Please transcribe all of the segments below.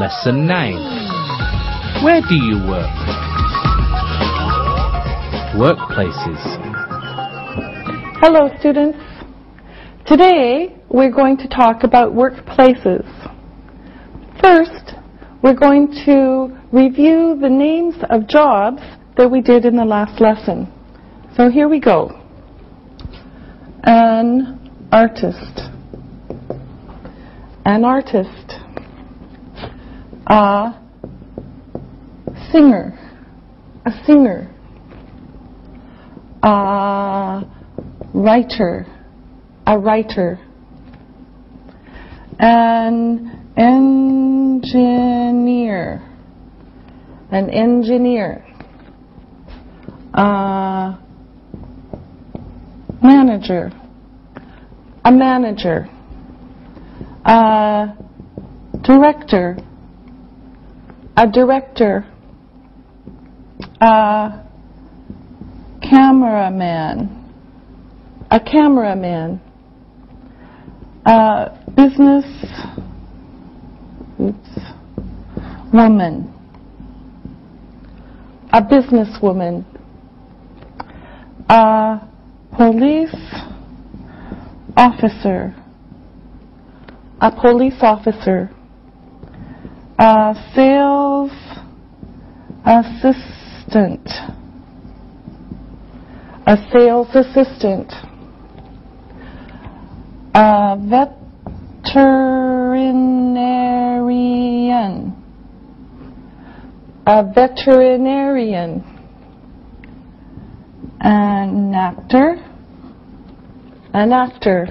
Lesson 9. Where do you work? Workplaces. Hello, students. Today, we're going to talk about workplaces. First, we're going to review the names of jobs that we did in the last lesson. So here we go. An artist. An artist. A singer. A singer. A writer. A writer. An engineer. An engineer. A manager. A manager. A director. A director. A cameraman. A cameraman. A business woman. A businesswoman. A police officer. A police officer. A sales assistant. A sales assistant. A veterinarian. A veterinarian. An actor. An actor.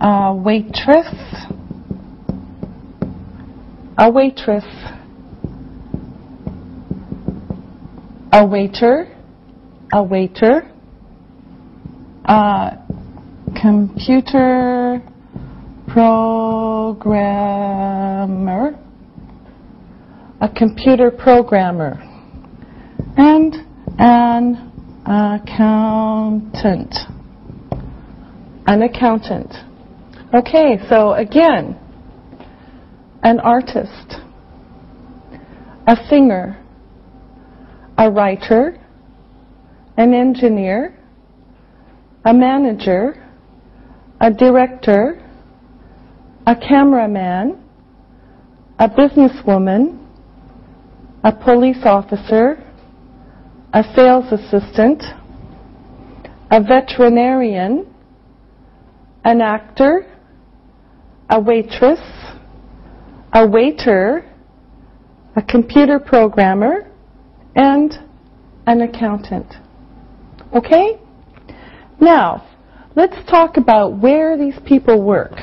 A waitress. A waitress. A waiter. A waiter. A computer programmer. A computer programmer. And an accountant. An accountant. Okay, so again, an artist, a singer, a writer, an engineer, a manager, a director, a cameraman, a businesswoman, a police officer, a sales assistant, a veterinarian, an actor, a waitress, a waiter, a computer programmer, and an accountant. Okay? Now, let's talk about where these people work.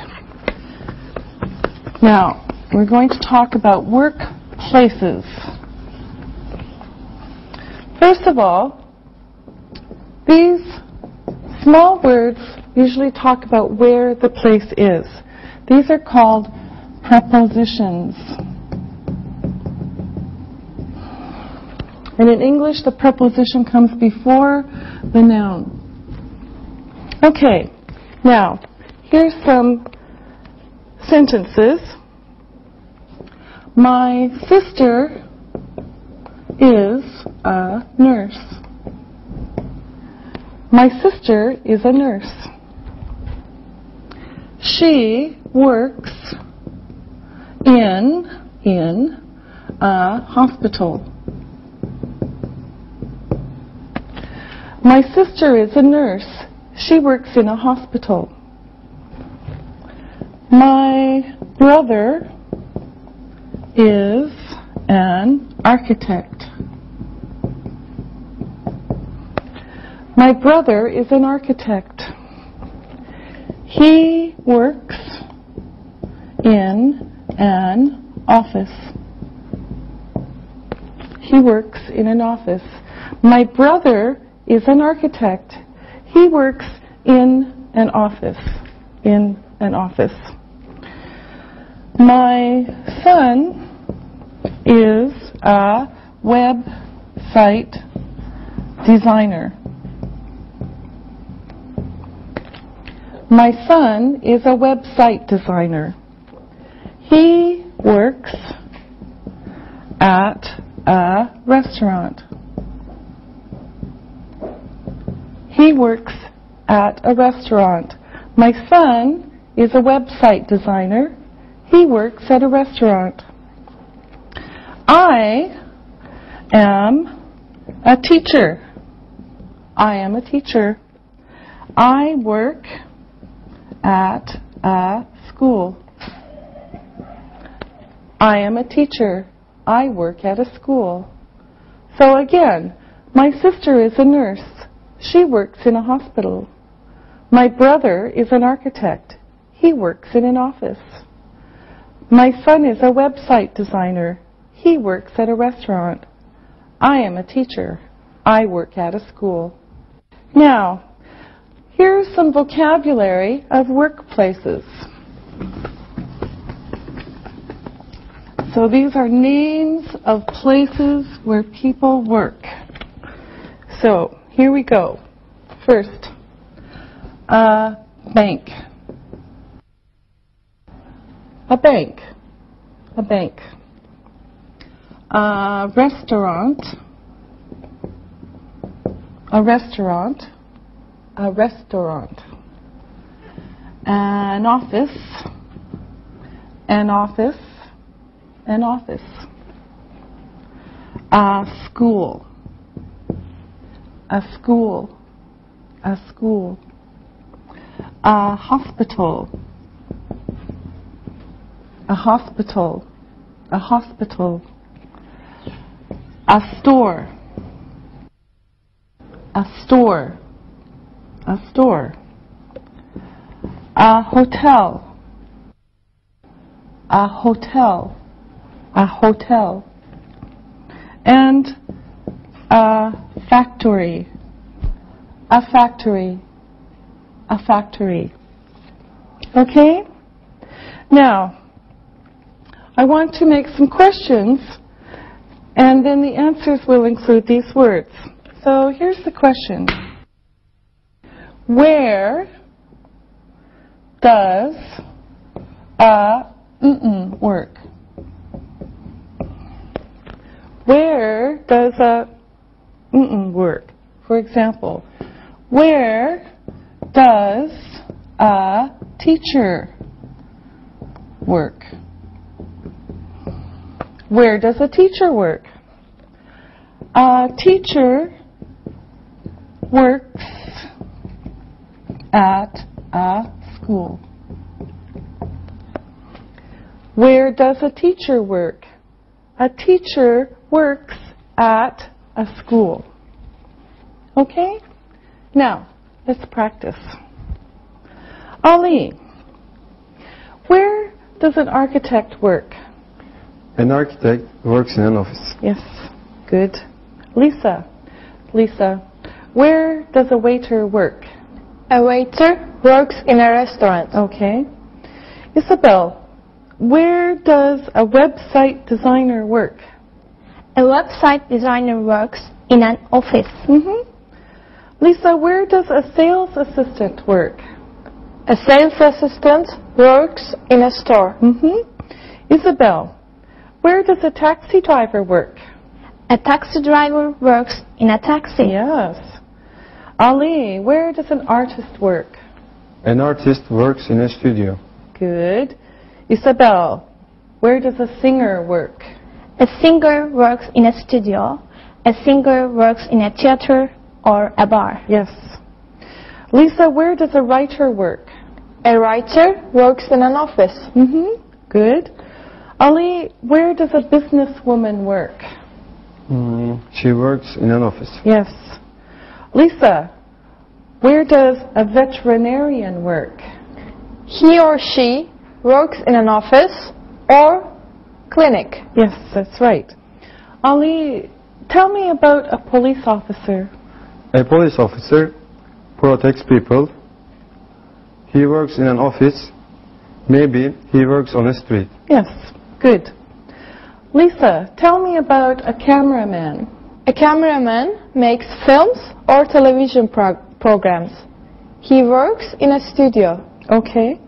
Now, we're going to talk about workplaces. First of all, these small words usually talk about where the place is. These are called prepositions. And in English, the preposition comes before the noun. Okay, now, here's some sentences. My sister is a nurse. My sister is a nurse. She works in a hospital. My sister is a nurse. She works in a hospital. My brother is an architect. My brother is an architect. He works in an office. He works in an office. My brother is an architect. He works in an office. In an office. My son is a website designer. My son is a website designer. He works at a restaurant. He works at a restaurant. My son is a website designer. He works at a restaurant. I am a teacher. I am a teacher. I work at a school. I am a teacher. I work at a school. So again, my sister is a nurse. She works in a hospital. My brother is an architect. He works in an office. My son is a website designer. He works at a restaurant. I am a teacher. I work at a school. Now, here's some vocabulary of workplaces. So these are names of places where people work. So here we go. First, a bank. A bank. A bank. A restaurant. A restaurant. A restaurant. An office. An office. An office. A school. A school. A school. A hospital. A hospital. A hospital. A store. A store. A store. A hotel. A hotel. A hotel. And a factory. A factory. A factory. Okay? Now, I want to make some questions, and then the answers will include these words. So here's the question. Where does a work? Where does a work? For example, where does a teacher work? Where does a teacher work? A teacher works at a school. Where does a teacher work? A teacher works at a school. Okay? Now, let's practice. Ali, where does an architect work? An architect works in an office. Yes, good. Lisa, where does a waiter work? A waiter works in a restaurant. Okay. Isabel, where does a website designer work? A website designer works in an office. Lisa, where does a sales assistant work? A sales assistant works in a store. Isabel, where does a taxi driver work? A taxi driver works in a taxi. Yes. Ali, where does an artist work? An artist works in a studio. Good. Isabel, where does a singer work? A singer works in a studio. A singer works in a theater or a bar. Yes. Lisa, where does a writer work? A writer works in an office. Good. Ali, where does a businesswoman work? She works in an office. Yes. Lisa, where does a veterinarian work? He or she works in an office or clinic. Yes, that's right. Ali, tell me about a police officer. A police officer protects people. He works in an office. Maybe he works on a street. Yes, good. Lisa, tell me about a cameraman. A cameraman makes films or television programs. He works in a studio. Okay.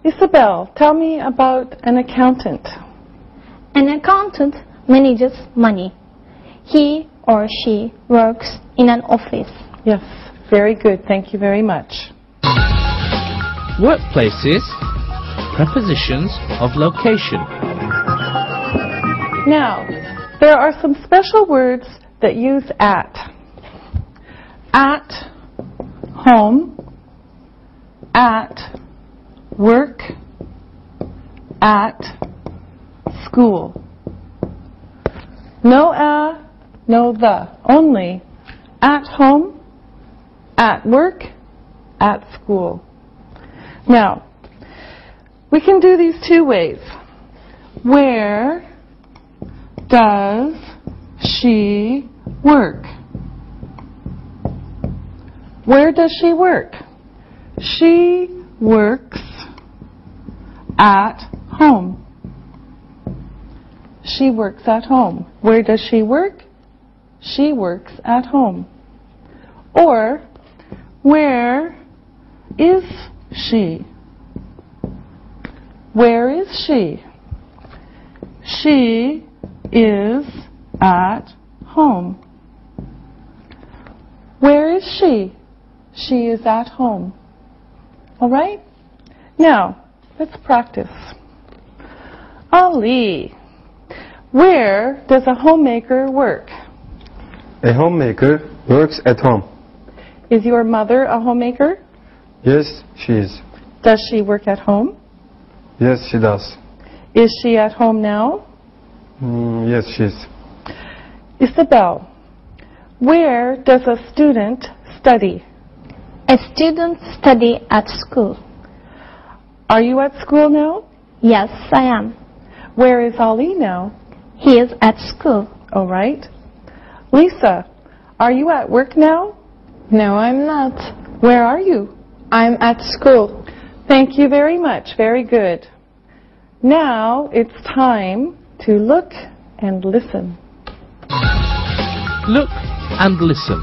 Isabel, tell me about an accountant. An accountant manages money. He or she works in an office. Yes, very good. Thank you very much. Workplaces. Prepositions of location. Now, there are some special words that use at. At home, at work, at school. No no the. Only at home, at work, at school. Now, we can do these two ways. Where does she work? Where does she work? She works at home. She works at home. Where does she work? She works at home. Or, where is she? Where is she? She is at home. Where is she? She is at home. All right? Now, let's practice. Ali, where does a homemaker work? A homemaker works at home. Is your mother a homemaker? Yes, she is. Does she work at home? Yes, she does. Is she at home now? Yes, she is. Isabel, where does a student study? A student study at school. Are you at school now? Yes, I am. Where is Ali now? He is at school. All right. Lisa, are you at work now? No, I'm not. Where are you? I'm at school. Thank you very much. Very good. Now it's time to look and listen. Look and listen.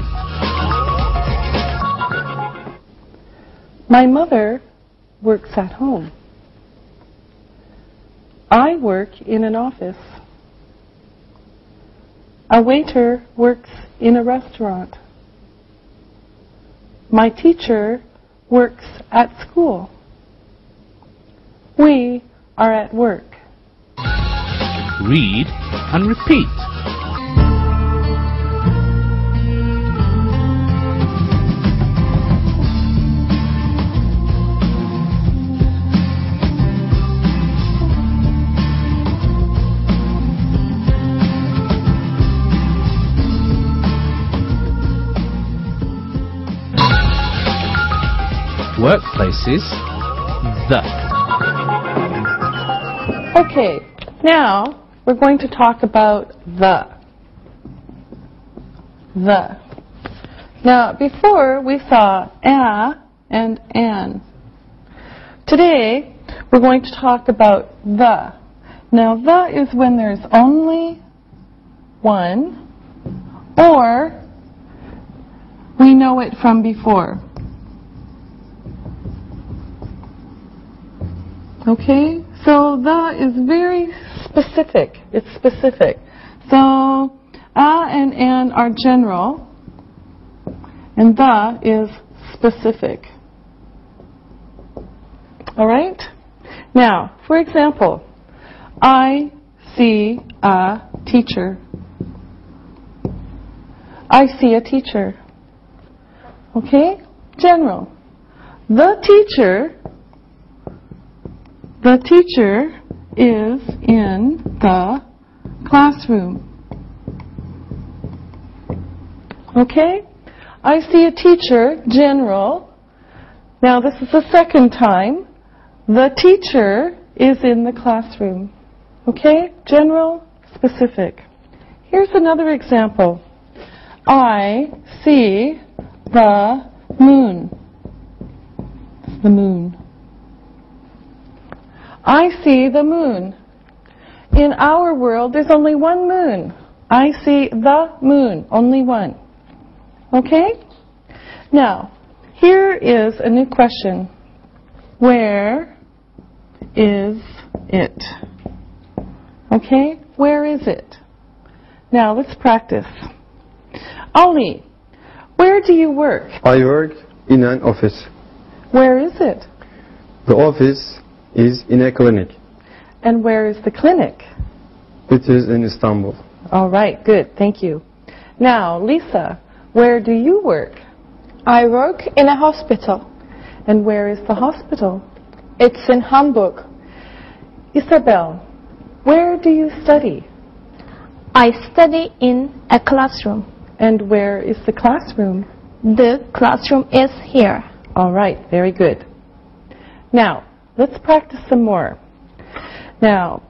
My mother works at home. I work in an office. A waiter works in a restaurant. My teacher works at school. We are at work. Read and repeat. Workplaces. The. Okay, now we're going to talk about the. The. Now, before we saw a and an. Today, we're going to talk about the. Now, the is when there's only one, or we know it from before. Okay, so the is very specific. It's specific. So, a and an are general, and the is specific. All right? Now, for example, I see a teacher. I see a teacher. Okay? General. The teacher is in the classroom. Okay? I see a teacher, general. Now this is the second time. The teacher is in the classroom. Okay? General, specific. Here's another example. I see the moon. The moon. I see the moon. In our world, there's only one moon. I see the moon, only one. Okay? Now, here is a new question. Where is it? Okay, where is it? Now let's practice. Ali, where do you work? I work in an office. Where is it? The office is in a clinic. And where is the clinic? It is in Istanbul. All right, good, thank you. Now, Lisa, where do you work? I work in a hospital. And where is the hospital? It's in Hamburg. Isabel, where do you study? I study in a classroom. And where is the classroom? The classroom is here. All right, very good. Now, let's practice some more. Now,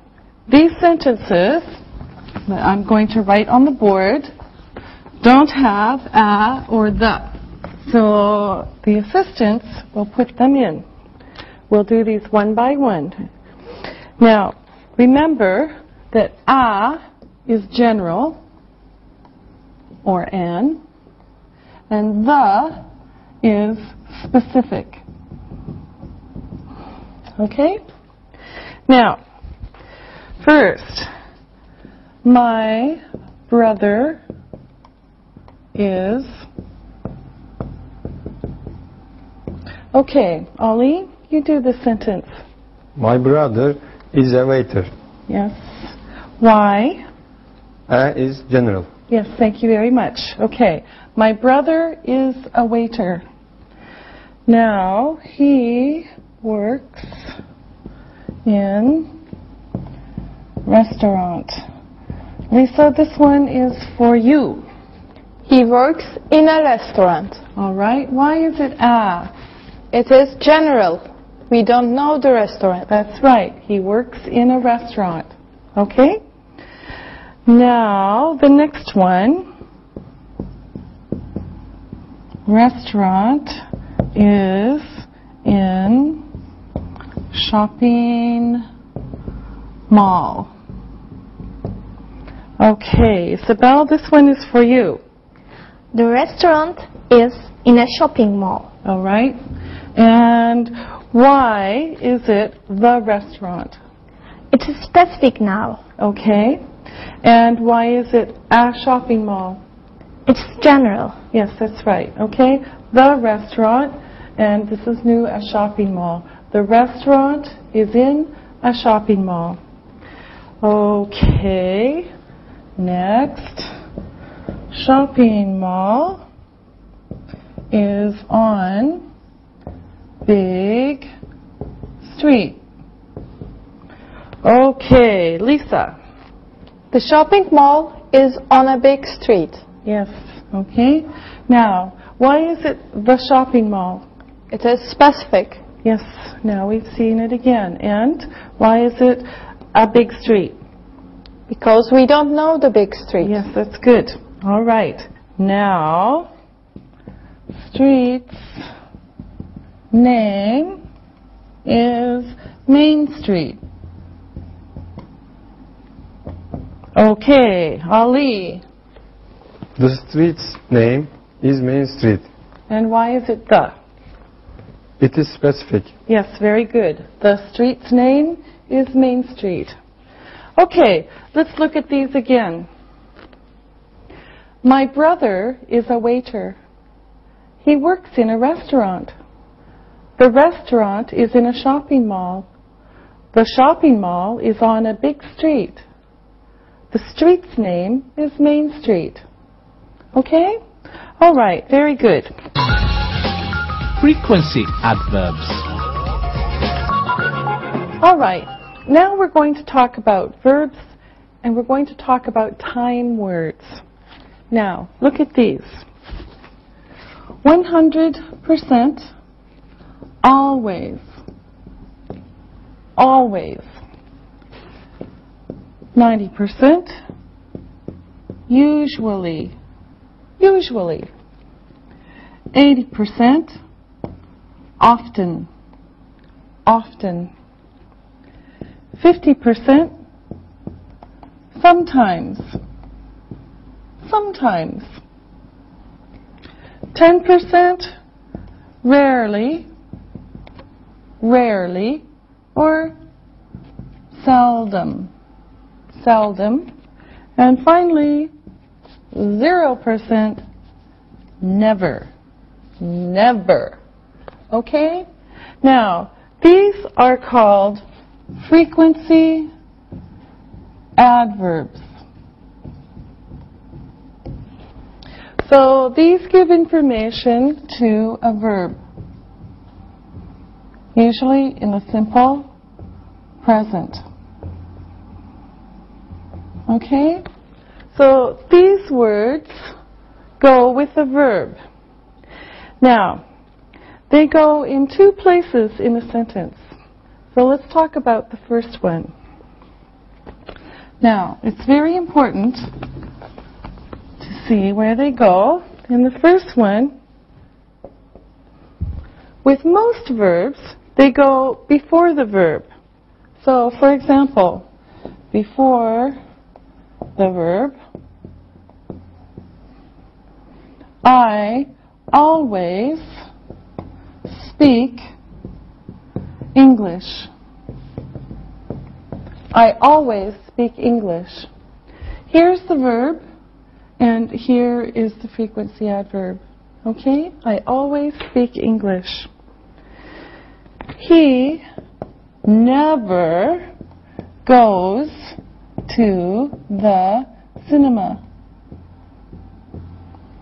these sentences that I'm going to write on the board don't have a or the. So the assistants will put them in. We'll do these one by one. Now, remember that a is general or an, and the is specific. Okay? Now, first, my brother is... Okay, Ollie, you do the sentence. My brother is a waiter. Yes. Why? A is general. Yes, thank you very much. Okay, my brother is a waiter. Now, he works in restaurant. Lisa, this one is for you. He works in a restaurant. All right, why is it a? It is general. We don't know the restaurant. That's right, he works in a restaurant. Okay? Now, the next one. Restaurant is in shopping mall. Okay, Isabel, this one is for you. The restaurant is in a shopping mall. All right. And why is it the restaurant? It is specific now. Okay. And why is it a shopping mall? It's general. Yes, that's right. Okay. The restaurant, and this is new, a shopping mall. The restaurant is in a shopping mall. Okay. Next. Shopping mall is on Big Street. Okay, Lisa. The shopping mall is on a big street. Yes, okay. Now, why is it the shopping mall? It is specific. Yes, now we've seen it again. And why is it a big street? Because we don't know the big street. Yes, that's good. All right. Now, street's name is Main Street. Okay, Ali. The street's name is Main Street. And why is it the? It is specific. Yes, very good. The street's name is Main Street. Okay, let's look at these again. My brother is a waiter. He works in a restaurant. The restaurant is in a shopping mall. The shopping mall is on a big street. The street's name is Main Street. Okay? All right, very good. Frequency adverbs. All right, now we're going to talk about verbs and we're going to talk about time words. Now, look at these. 100%, always, always. 90%, usually, usually. 80%, often, often. 50%, sometimes, sometimes. 10%, rarely, rarely, or seldom, seldom. And finally, 0%, never, never. Okay? Now, these are called frequency adverbs. So these give information to a verb, usually in the simple present. Okay? So these words go with the verb. Now, they go in two places in a sentence. So let's talk about the first one. Now, it's very important to see where they go. In the first one, with most verbs, they go before the verb. So, for example, before the verb, I always speak English. I always speak English. Here's the verb, and here is the frequency adverb. Okay? I always speak English. He never goes to the cinema.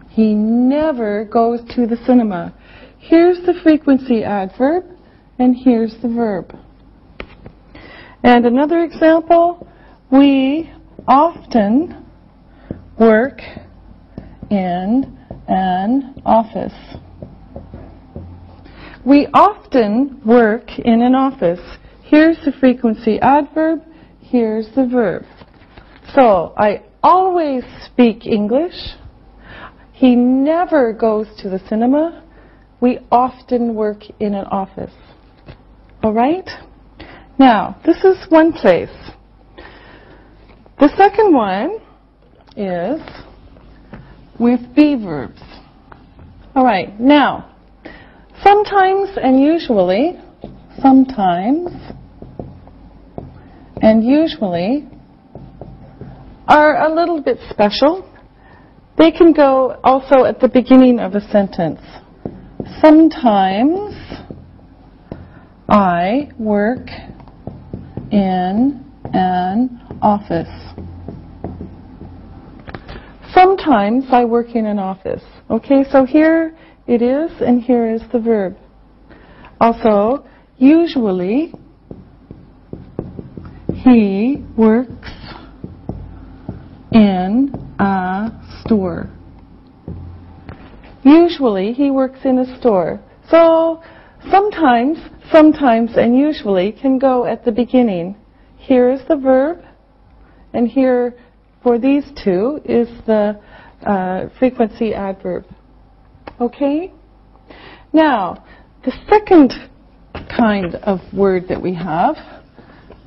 He never goes to the cinema. Here's the frequency adverb, and here's the verb. And another example, we often work in an office. We often work in an office. Here's the frequency adverb, here's the verb. So, I always speak English. He never goes to the cinema. We often work in an office. All right? Now, this is one place. The second one is with be verbs. All right, now, sometimes and usually are a little bit special. They can go also at the beginning of a sentence. Sometimes I work in an office. Sometimes I work in an office. Okay, so here it is, and here is the verb. Also, usually he works in a store. Usually he works in a store. So sometimes, and usually can go at the beginning. Here is the verb, and here for these two is the frequency adverb. Okay? Now, the second kind of word that we have,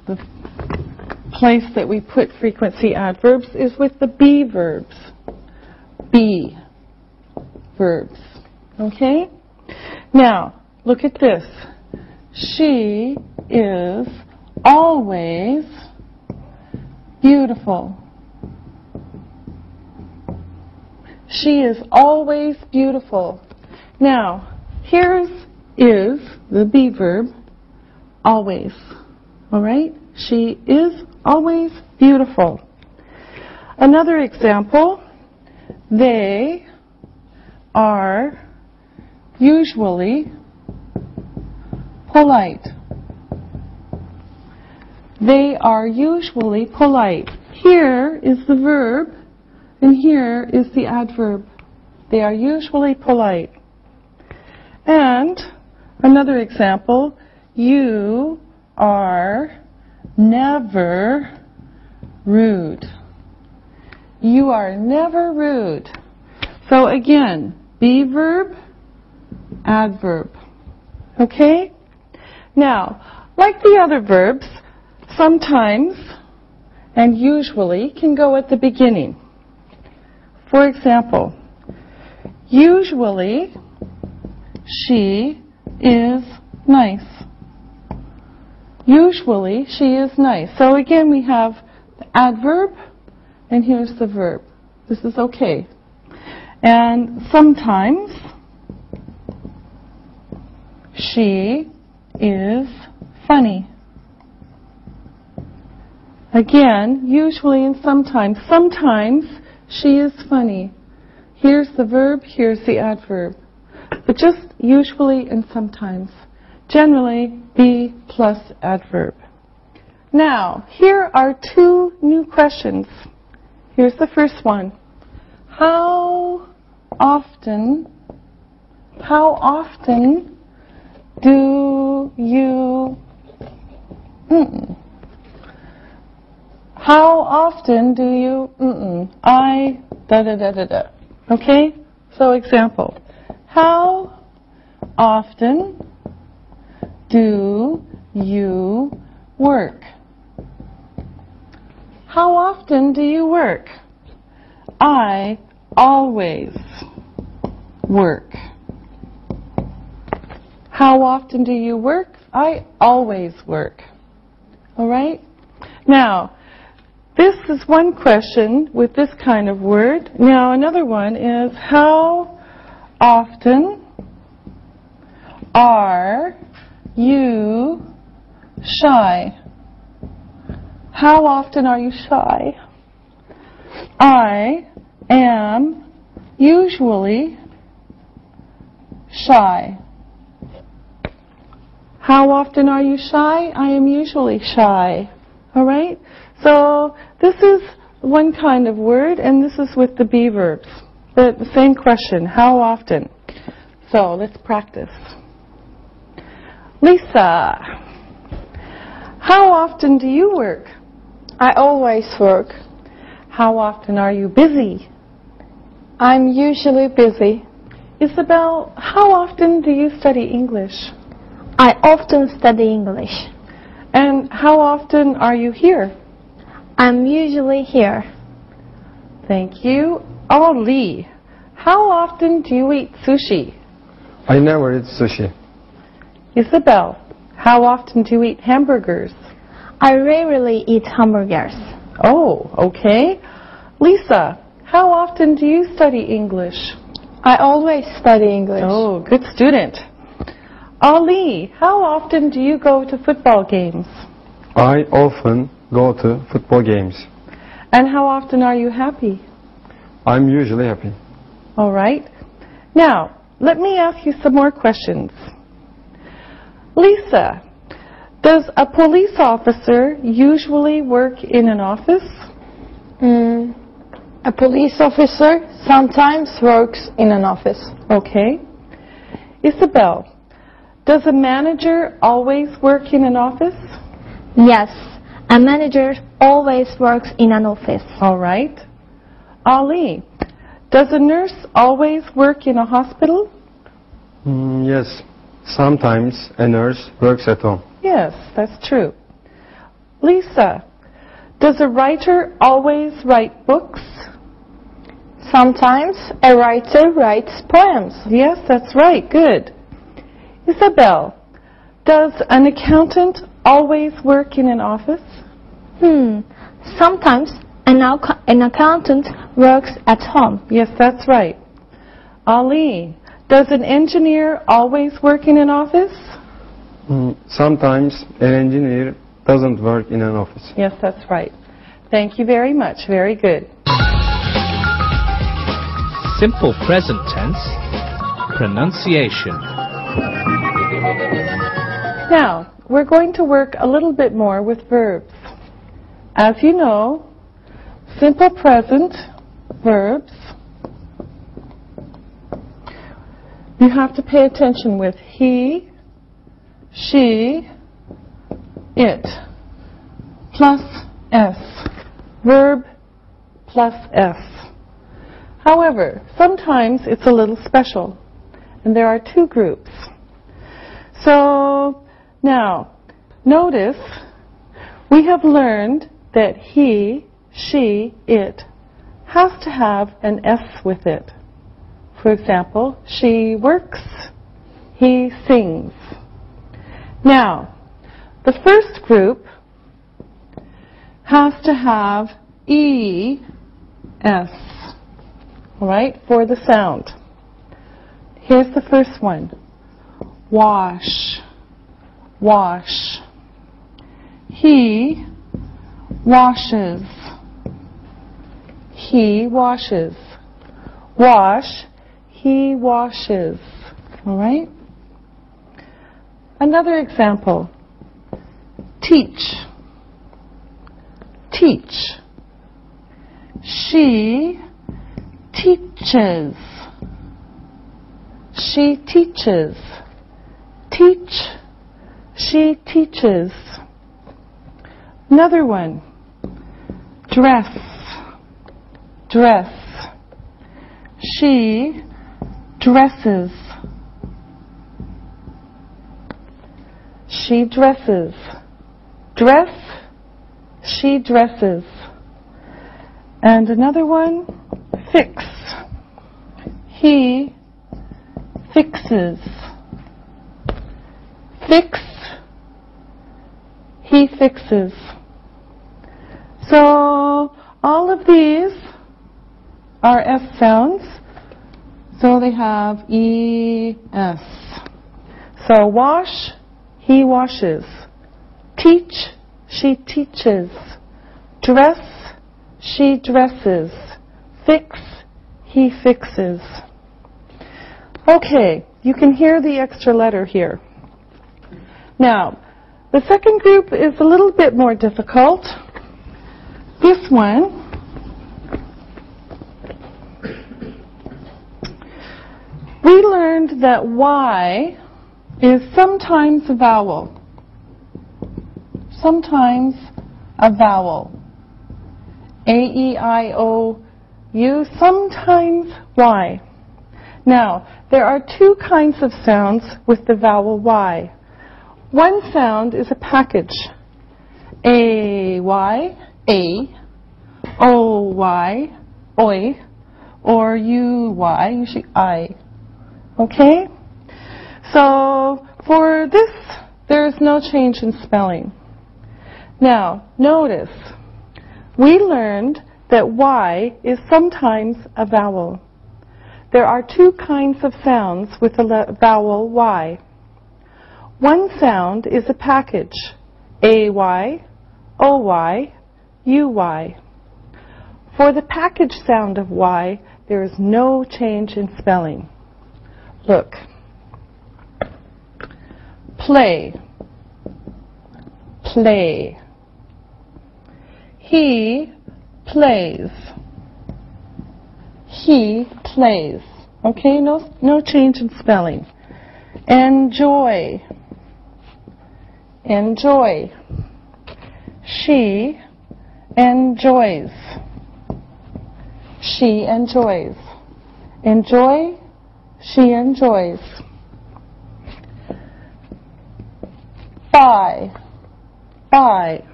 the place that we put frequency adverbs, is with the be verbs. Be verbs. Okay? Now, look at this. She is always beautiful. She is always beautiful. Now, here's is the be verb, always. All right? She is always beautiful. Another example, they are usually polite. They are usually polite. Here is the verb, and here is the adverb. They are usually polite. And another example, you are never rude. You are never rude. So again, be verb, adverb. Okay? Now, like the other verbs, sometimes and usually can go at the beginning. For example, usually she is nice. Usually, she is nice. So again, we have the adverb, and here's the verb. This is okay. And sometimes, she is funny. Again, usually and sometimes. Sometimes, she is funny. Here's the verb, here's the adverb. But just usually and sometimes. Generally, be plus adverb. Now, here are two new questions. Here's the first one. How often do you How often do you I da da da da da. Okay? So example. How often do you work? How often do you work? I always work. How often do you work? I always work. All right? Now, this is one question with this kind of word. Now, another one is, how often are you shy? How often are you shy? I am usually shy. How often are you shy? I am usually shy. All right? So this is one kind of word, and this is with the be verbs. But the same question, how often? So let's practice. Lisa, how often do you work? I always work. How often are you busy? I'm usually busy. Isabel, how often do you study English? I often study English. And how often are you here? I'm usually here. Thank you. Ali, how often do you eat sushi? I never eat sushi. Isabel, how often do you eat hamburgers? I rarely eat hamburgers. Oh, okay. Lisa, how often do you study English? I always study English. Oh, good student. Ali, how often do you go to football games? I often go to football games. And how often are you happy? I'm usually happy. All right. Now, let me ask you some more questions. Lisa, does a police officer usually work in an office? A police officer sometimes works in an office. Okay. Isabel, does a manager always work in an office? Yes, a manager always works in an office. All right. Ali, does a nurse always work in a hospital? Yes, sometimes a nurse works at home. Yes, that's true. Lisa, does a writer always write books? Sometimes a writer writes poems. Yes, that's right. Good. Isabel, does an accountant always work in an office? Sometimes an accountant works at home. Yes, that's right. Ali, does an engineer always work in an office? Sometimes an engineer doesn't work in an office. Yes, that's right. Thank you very much. Very good. Simple present tense. Pronunciation. Now, we're going to work a little bit more with verbs. As you know, simple present verbs, you have to pay attention with he, she, it, plus s, verb plus s. However, sometimes it's a little special, and there are two groups. So, now, notice we have learned that he, she, it has to have an S with it. For example, she works, he sings. Now, the first group has to have E-S, all right, for the sound. Here's the first one. Wash, wash. He washes. He washes. Wash, he washes. All right? Another example. Teach. Teach. She teaches. She teaches. Teach. She teaches. Another one. Dress. Dress. She dresses. She dresses. Dress. She dresses. And another one. Fix. He fixes. Fix. He fixes. So all of these are S sounds. So they have E-S. So wash, he washes. Teach, she teaches. Dress, she dresses. Fix, he fixes. Okay, you can hear the extra letter here. Now, the second group is a little bit more difficult. This one, we learned that Y is sometimes a vowel. Sometimes a vowel. A-E-I-O-U, sometimes Y. Now, there are two kinds of sounds with the vowel Y. One sound is a package. A-Y, A, O-Y, Oi, or U-Y, usually I. Okay? So, for this, there is no change in spelling. Now, notice, we learned that Y is sometimes a vowel. There are two kinds of sounds with the vowel Y. One sound is a package, A-Y, O-Y, U-Y. For the package sound of Y, there is no change in spelling. Look. Play. Play. He plays. He plays. Okay, no change in spelling. Enjoy. Enjoy. She enjoys. She enjoys. Enjoy. She enjoys. Buy. Buy.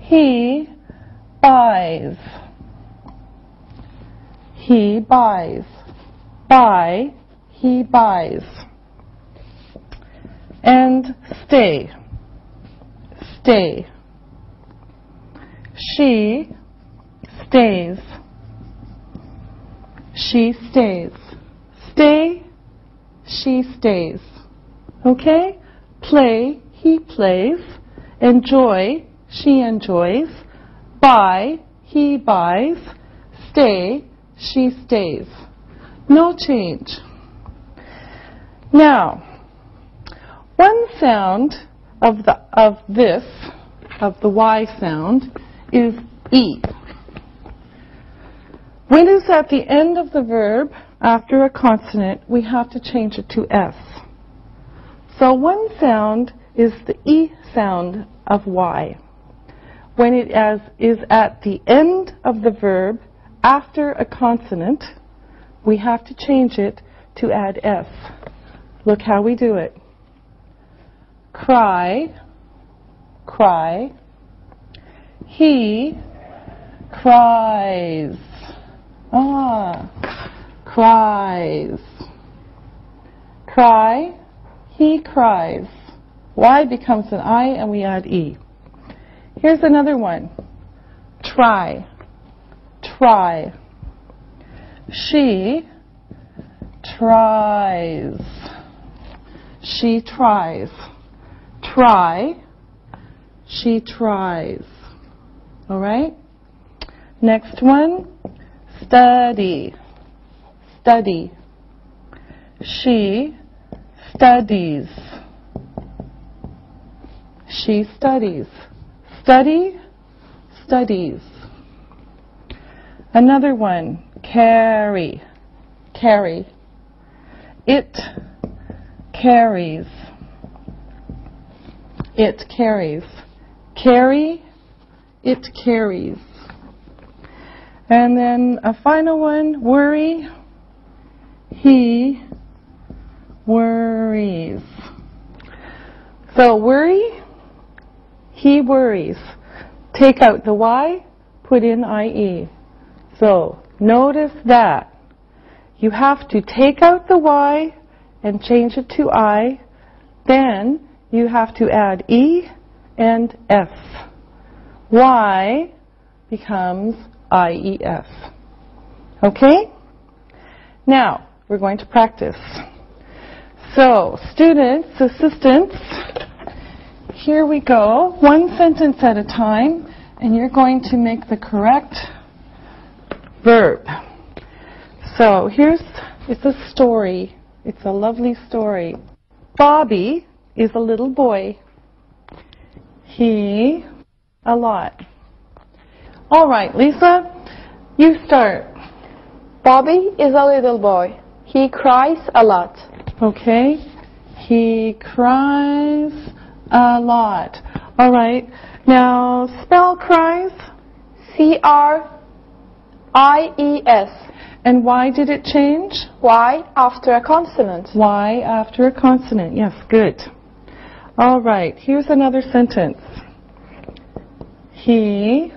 He buys. He buys. Buy. He buys. And stay. Stay. She stays. She stays. Stay. She stays. Okay? Play. He plays. Enjoy. She enjoys. Buy. He buys. Stay. She stays. No change. Now, one sound of the Y sound is E. When it's at the end of the verb after a consonant, we have to change it to S. So one sound is the E sound of Y. When it is at the end of the verb after a consonant, we have to change it to add S. Look how we do it. Cry, cry. He cries. Cries. Cry, he cries. Y becomes an I and we add E. Here's another one. Try. Try. She tries. She tries. Try. She tries. All right? Next one. Study. Study. She studies. She studies. Study, studies. Another one. Carry. Carry. It carries. It carries. Carry, it carries. And then a final one, worry. He worries. So worry, he worries. Take out the Y, put in IE. So notice that. You have to take out the Y and change it to I. Then you have to add E and S. Y becomes IES. Okay? Now, we're going to practice. So, students, assistants, here we go. One sentence at a time, and you're going to make the correct verb. So, it's a story. It's a lovely story. Bobby is a little boy. He, a lot. All right, Lisa, you start. Bobby is a little boy. He cries a lot. Okay. He cries a lot. All right. Now, spell cries. C-R-I-E-S. And why did it change? Y after a consonant. Y after a consonant. Yes, good. All right. Here's another sentence. He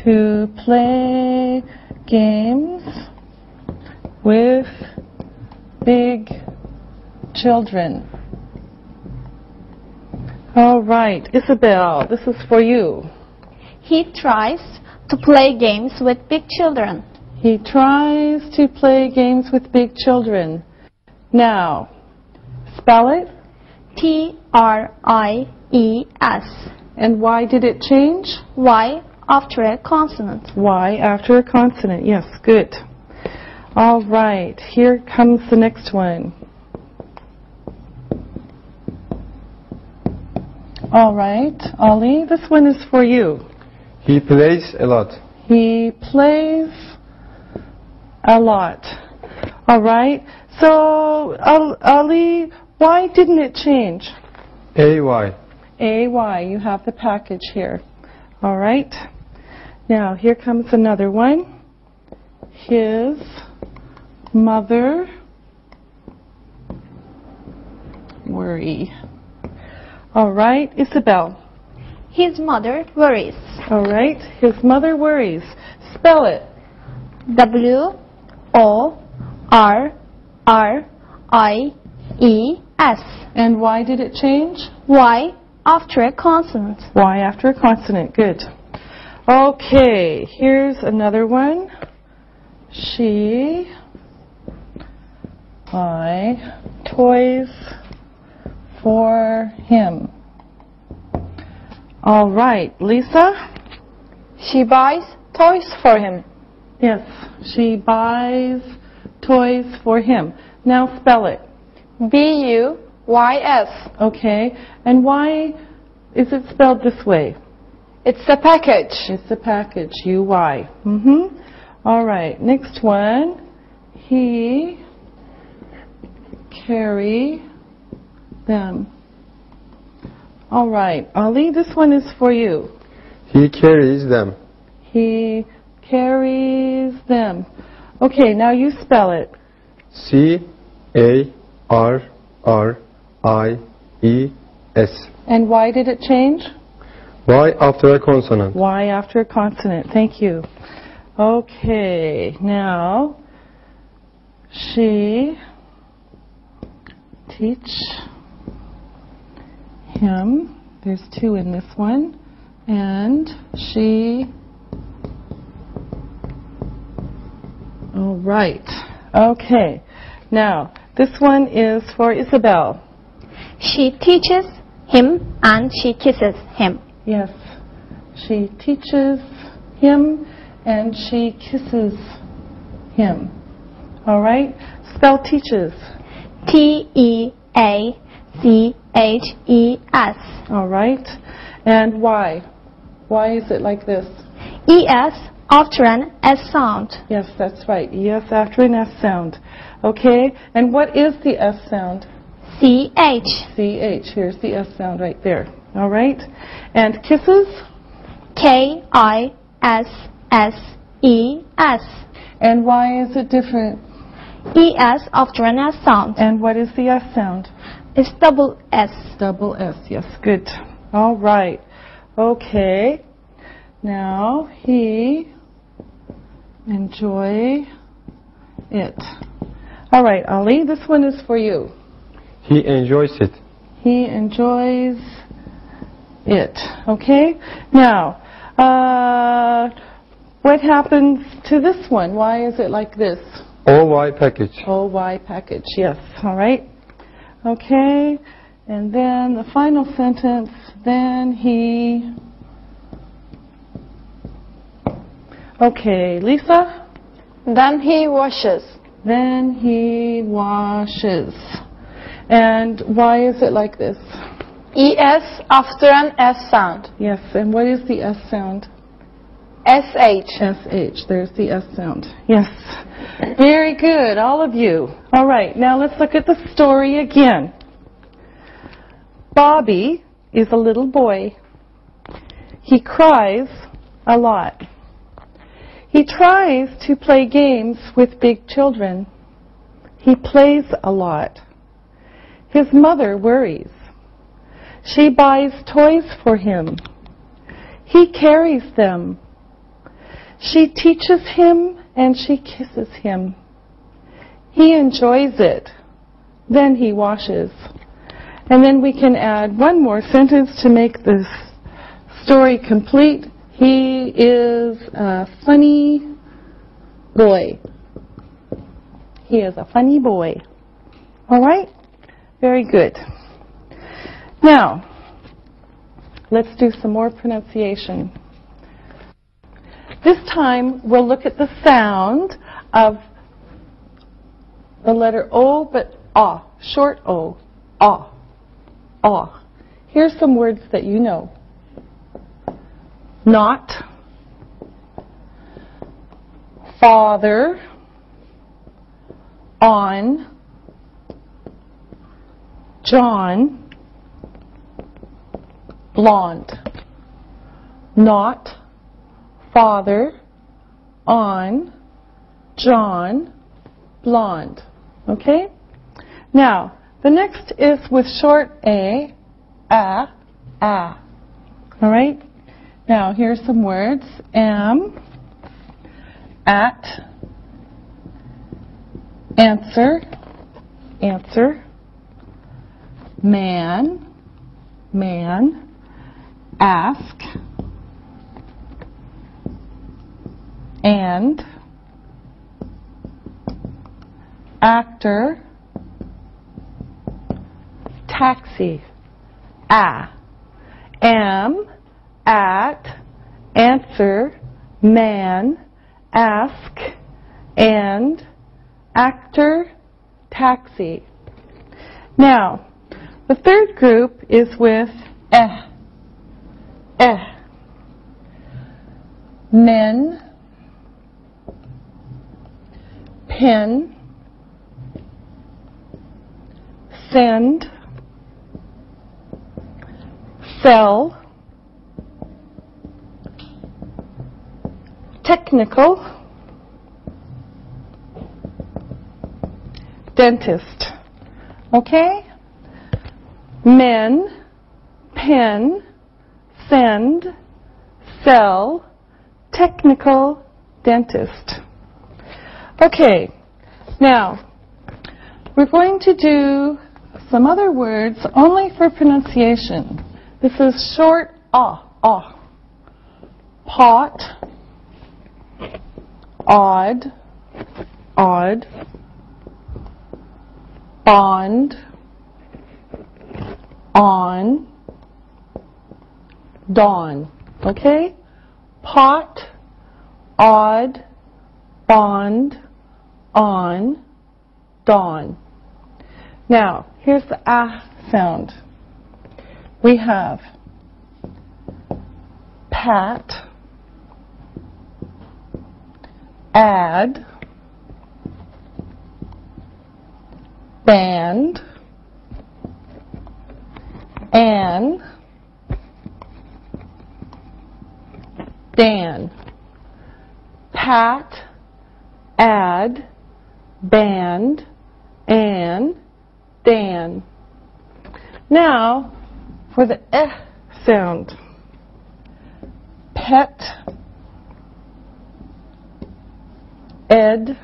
to play games with big children. All right, Isabel, this is for you. He tries to play games with big children. He tries to play games with big children. Now, spell it. T-R-I-E-S. And why did it change? Y after a consonant. Y after a consonant. Yes, good. All right, here comes the next one. All right, Ollie, this one is for you. He plays a lot. He plays a lot. All right, so Ollie, why didn't it change? A-Y. A-Y, you have the package here. All right, now here comes another one. His mother worry. All right, Isabel. His mother worries. All right, his mother worries. Spell it. W-O-R-R-I-E-S. And why did it change? Y after a consonant. Y after a consonant. Good. Okay, here's another one. She buy toys for him. All right, Lisa? She buys toys for him. Yes, she buys toys for him. Now spell it. B-U-Y-S. Okay, and why is it spelled this way? It's a package. It's a package, U-Y. All right, next one. He carry them. All right, Ali, this one is for you. He carries them. He carries them. Okay, now you spell it. C-A-R-R-I-E-S. And why did it change? Y after a consonant. Y after a consonant. Thank you. Okay, now she teach him. There's two in this one. And she. All right. Okay. Now, this one is for Isabel. She teaches him and she kisses him. Yes. She teaches him and she kisses him. All right? Spell teaches. T-E-A-C-H-E-S. All right. And why? Why is it like this? E-S after an S sound. Yes, that's right. ES after an S sound. Okay. And what is the S sound? C-H. CH. Here's the S sound right there. All right. And kisses? K-I-S-S-E-S. And why is it different? E-S after an S sound. And what is the S sound? It's double S. Double S. Yes, good. All right. Okay. Now, he enjoy it. All right, Ali, this one is for you. He enjoys it. He enjoys it. Okay? Now, what happens to this one? Why is it like this? OY package. OY package, yes. All right. Okay. And then the final sentence, then he... Okay, Lisa? Then he washes. Then he washes. And why is it like this? ES after an S sound. Yes, and what is the S sound? SH. SH, there's the S sound. Yes. Very good, all of you. All right, now let's look at the story again. Bobby is a little boy. He cries a lot. He tries to play games with big children. He plays a lot. His mother worries. She buys toys for him. He carries them. She teaches him and she kisses him. He enjoys it. Then he washes. And then we can add one more sentence to make this story complete. He is a funny boy. He is a funny boy. All right? Very good. Now, let's do some more pronunciation. This time, we'll look at the sound of the letter O, but ah, short O, ah, ah. Here's some words that you know. Not, father, on, John, blonde. Not, father, on, John, blonde. Okay? Now, the next is with short A, a. All right? Now, here's some words. Am, at, answer, man, ask, and, actor, taxi, am, at, answer, man, ask, and, actor, taxi. Now, the third group is with men, pen, send, sell, technical, dentist. Okay? Men, pen, send, sell, technical, dentist. Okay, now we're going to do some other words only for pronunciation. This is short ah. Pot, odd, bond, on, dawn. Okay? Pot, odd, bond, on, dawn. Now, here's the ah sound. We have pat, add, band, an, dan. Pat, add, band, an, dan. Now, for the eh sound. Pet, ed,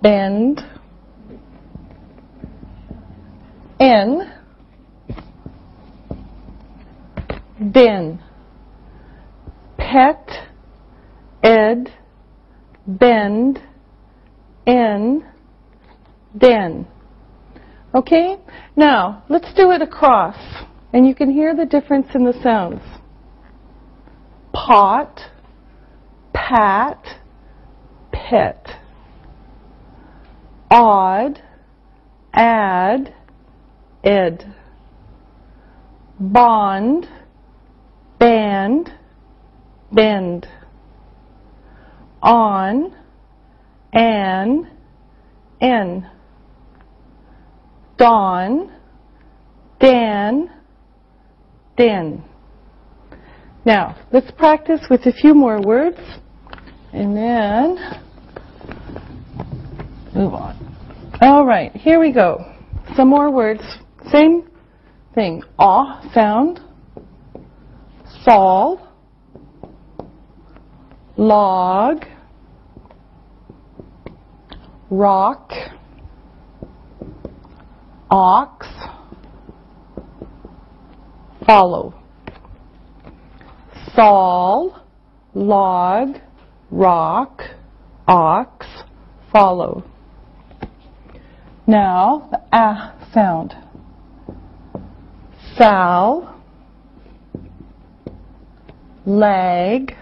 bend, in, den. Pet, ed, bend, in, den. Okay? Now, let's do it across. And you can hear the difference in the sounds. Pot, pat, pet. Odd, add, ed. Bond, band, bend. On, an, en. Dawn, dan, den. Now, let's practice with a few more words, and then move on. All right, here we go. Some more words. Same thing. Aw sound. Sol. Log. Rock. Ox. Follow. Sol, log, rock, ox, follow. Now, the ah sound. Sal, leg,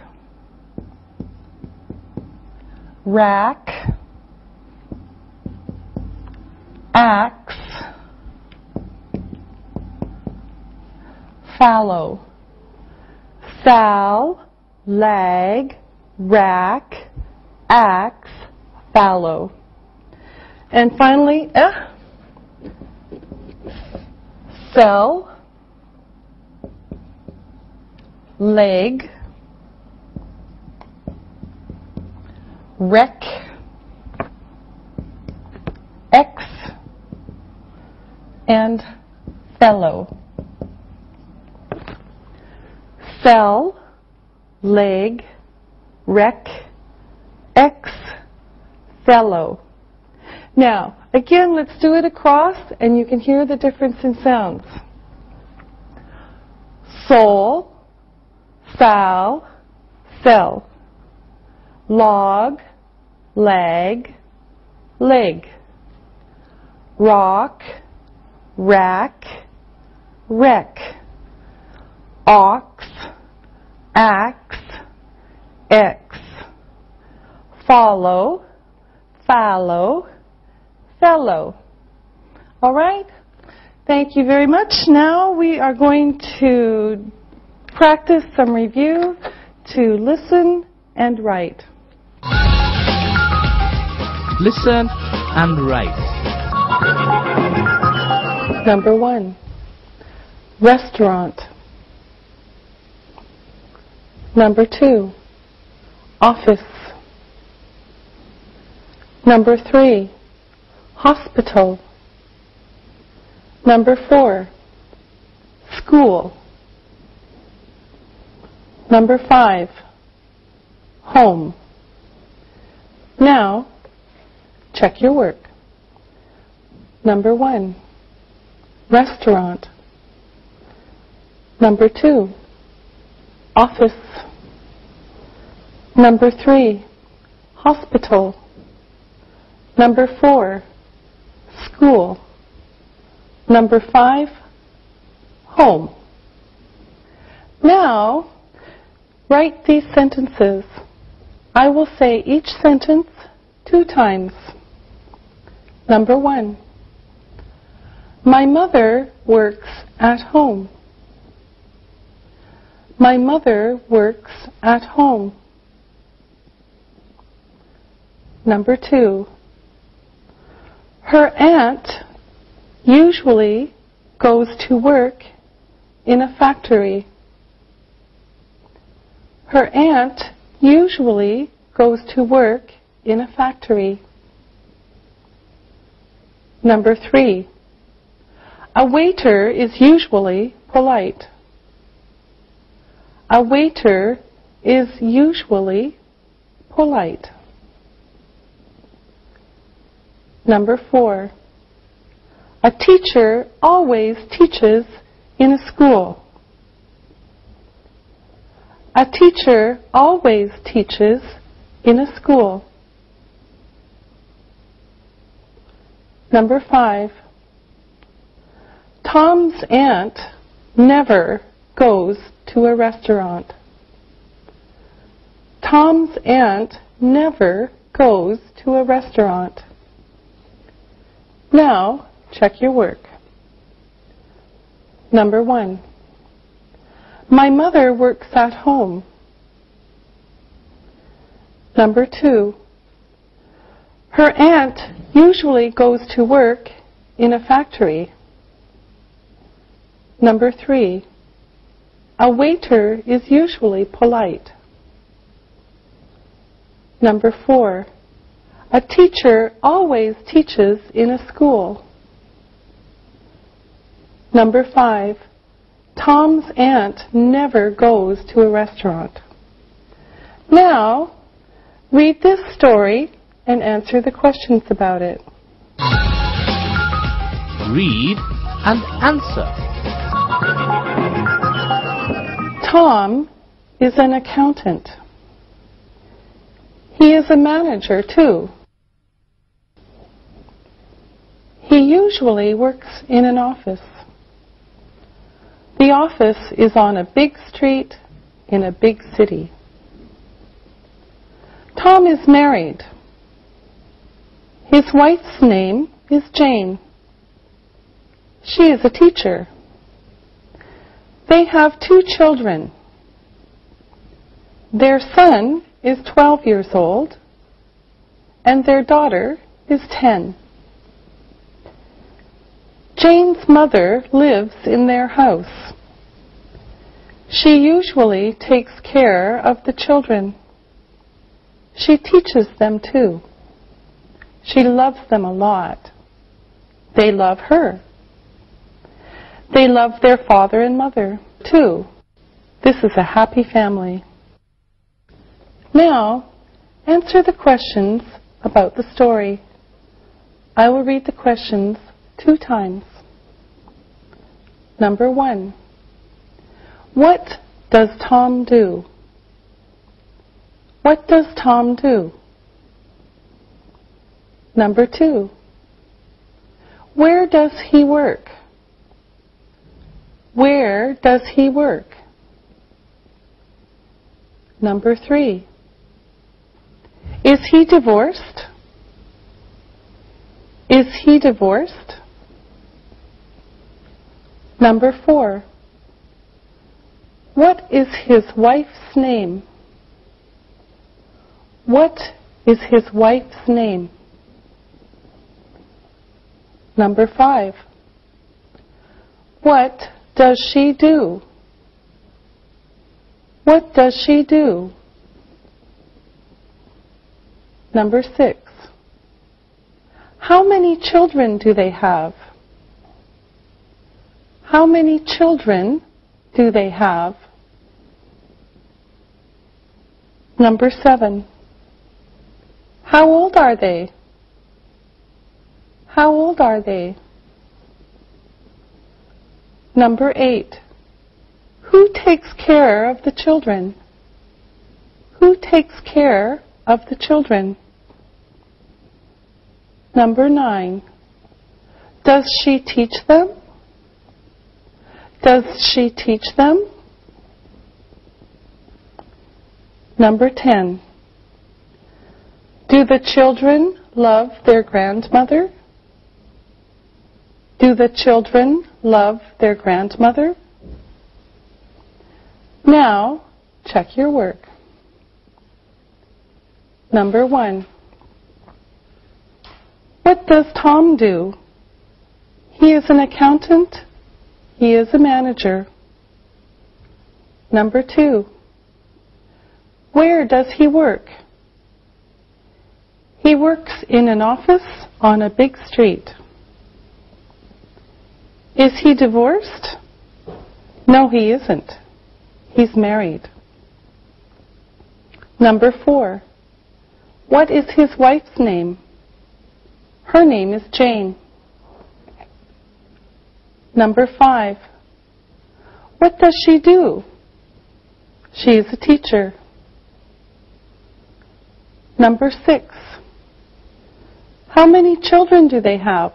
rack, axe, fallow. Sal, lag, rack, axe, fallow. And finally, cell, leg, wreck, X, and fellow. Cell, leg, wreck, X, fellow. Now, again, let's do it across, and you can hear the difference in sounds. Soul, sal, cell. Log, lag, leg. Rock, rack, wreck. Ox, axe, X. Follow, fallow, fellow. All right? Thank you very much. Now we are going to practice some review to listen and write. Listen and write. Number 1, restaurant. Number 2, office. Number 3, hospital. Number 4, school. Number 5, home. Now, check your work. Number 1, restaurant. Number 2, office. Number 3, hospital. Number 4, school. Number 5, home. Now, write these sentences. I will say each sentence 2 times. Number 1, my mother works at home. My mother works at home. Number 2, her aunt usually goes to work in a factory. Her aunt usually goes to work in a factory. Number 3, a waiter is usually polite. A waiter is usually polite. Number 4, a teacher always teaches in a school. A teacher always teaches in a school. Number 5, Tom's aunt never goes to a restaurant. Tom's aunt never goes to a restaurant. Now, check your work. Number 1, my mother works at home. Number 2, her aunt usually goes to work in a factory. Number 3, a waiter is usually polite. Number 4, a teacher always teaches in a school. Number 5, Tom's aunt never goes to a restaurant. Now, read this story and answer the questions about it. Read and answer. Tom is an accountant. He is a manager too. He usually works in an office. The office is on a big street in a big city. Tom is married. His wife's name is Jane. She is a teacher. They have 2 children. Their son is 12 years old and their daughter is 10. Jane's mother lives in their house. She usually takes care of the children. She teaches them too. She loves them a lot. They love her. They love their father and mother too. This is a happy family. Now, answer the questions about the story. I will read the questions 2 times. Number 1, what does Tom do? What does Tom do? Number 2, where does he work? Where does he work? Number 3, is he divorced? Is he divorced? Number 4, what is his wife's name? What is his wife's name? Number 5, what does she do? What does she do? Number 6, how many children do they have? How many children do they have? Number 7, how old are they? How old are they? Number 8. Who takes care of the children? Who takes care of the children? Number 9. Does she teach them? Does she teach them? Number 10. Do the children love their grandmother? Do the children love their grandmother? Now, check your work. Number 1. What does Tom do? He is an accountant. He is a manager. Number 2. Where does he work? He works in an office on a big street. Is he divorced? No, he isn't. He's married. Number 4. What is his wife's name? Her name is Jane. Number 5. What does she do? She is a teacher. Number 6. How many children do they have?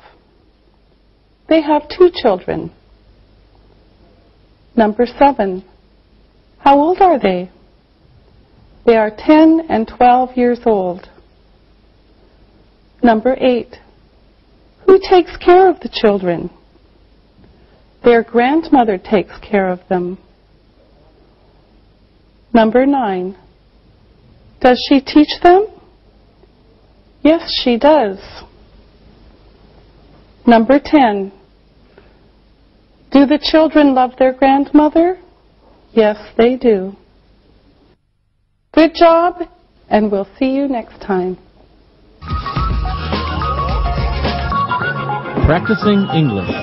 They have 2 children. Number 7. How old are they? They are 10 and 12 years old. Number 8. Who takes care of the children? Their grandmother takes care of them. Number 9. Does she teach them? Yes, she does. Number 10. Do the children love their grandmother? Yes, they do. Good job, and we'll see you next time. Practicing English.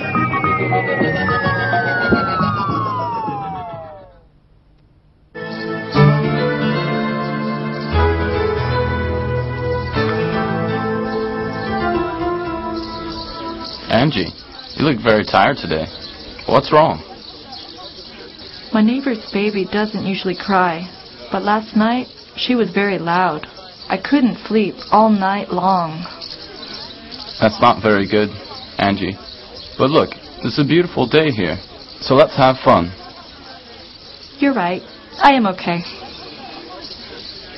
Angie, you look very tired today. What's wrong? My neighbor's baby doesn't usually cry, but last night she was very loud. I couldn't sleep all night long. That's not very good, Angie. But look, it's a beautiful day here, so let's have fun. You're right. I am okay.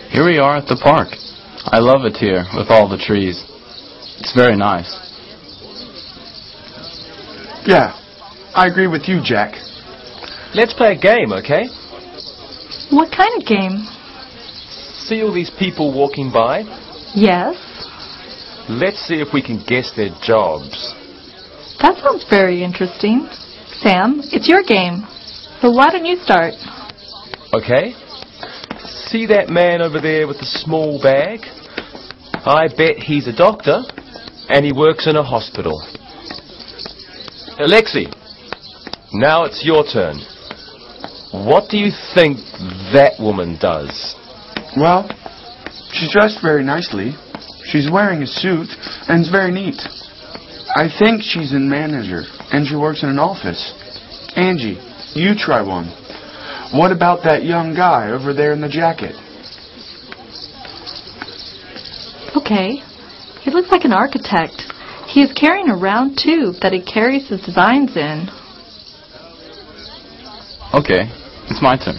Here we are at the park. I love it here with all the trees. It's very nice. Yeah, I agree with you, Jack. Let's play a game, okay? What kind of game? See all these people walking by? Yes. Let's see if we can guess their jobs. That sounds very interesting. Sam, it's your game. So why don't you start? Okay. See that man over there with the small bag? I bet he's a doctor, and he works in a hospital. Alexi, now it's your turn. What do you think that woman does? Well, she's dressed very nicely. She's wearing a suit, and it's very neat. I think she's a manager, and she works in an office. Angie, you try one. What about that young guy over there in the jacket? Okay. He looks like an architect. He is carrying a round tube that he carries his designs in. Okay, it's my turn.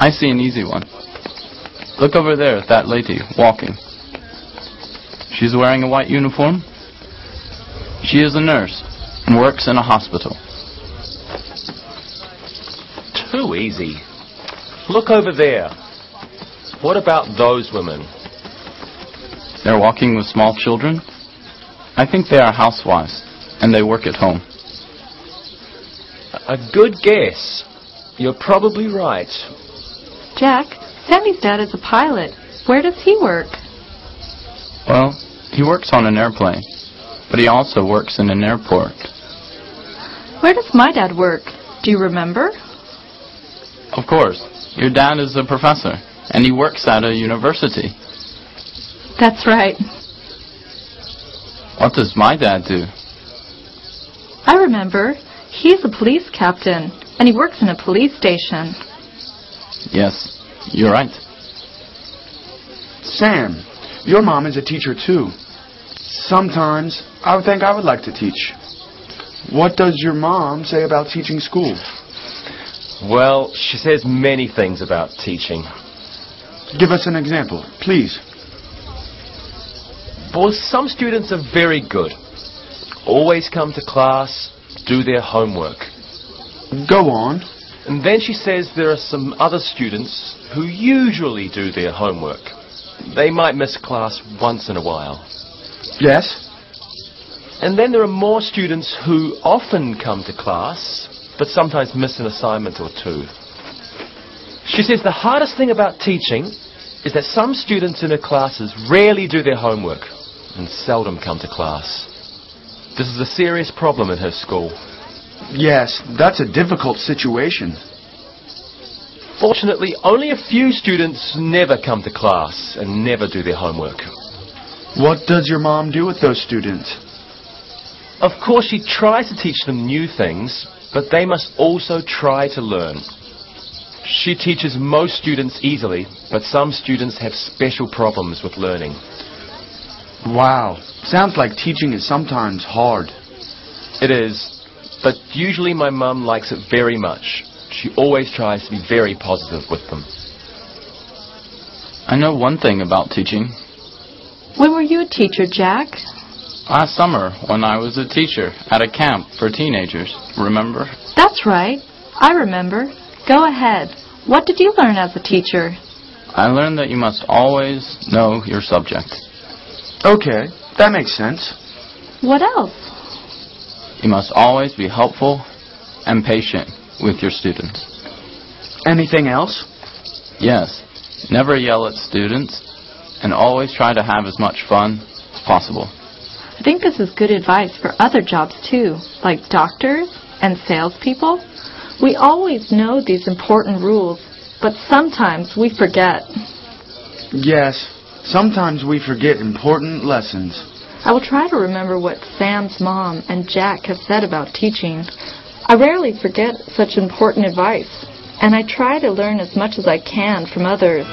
I see an easy one. Look over there at that lady walking. She's wearing a white uniform. She is a nurse and works in a hospital. Too easy. Look over there. What about those women? They're walking with small children. I think they are housewives, and they work at home. A good guess. You're probably right. Jack, Sammy's dad is a pilot. Where does he work? Well, he works on an airplane, but he also works in an airport. Where does my dad work? Do you remember? Of course. Your dad is a professor, and he works at a university. That's right. What does my dad do? I remember. He's a police captain, and he works in a police station. Yes, you're right. Sam, your mom is a teacher too. Sometimes I would think I would like to teach. What does your mom say about teaching school? Well, she says many things about teaching. Give us an example, please. Well, some students are very good. Always come to class, do their homework. Go on. And then she says there are some other students who usually do their homework. They might miss class once in a while. Yes? And then there are more students who often come to class, but sometimes miss an assignment or two. She says the hardest thing about teaching is that some students in her classes rarely do their homework and seldom come to class. This is a serious problem in her school. Yes, that's a difficult situation. Fortunately, only a few students never come to class and never do their homework. What does your mom do with those students? Of course, she tries to teach them new things, but they must also try to learn. She teaches most students easily, but some students have special problems with learning. Wow, sounds like teaching is sometimes hard. It is, but usually my mum likes it very much. She always tries to be very positive with them. I know one thing about teaching. When were you a teacher, Jack? Last summer, when I was a teacher at a camp for teenagers, remember? That's right. I remember. Go ahead. What did you learn as a teacher? I learned that you must always know your subject. Okay, that makes sense. What else? You must always be helpful and patient with your students. Anything else? Yes, never yell at students and always try to have as much fun as possible. I think this is good advice for other jobs too, like doctors and salespeople. We always know these important rules, but sometimes we forget. Yes, sometimes we forget important lessons. I will try to remember what Sam's mom and Jack have said about teaching. I rarely forget such important advice, and I try to learn as much as I can from others.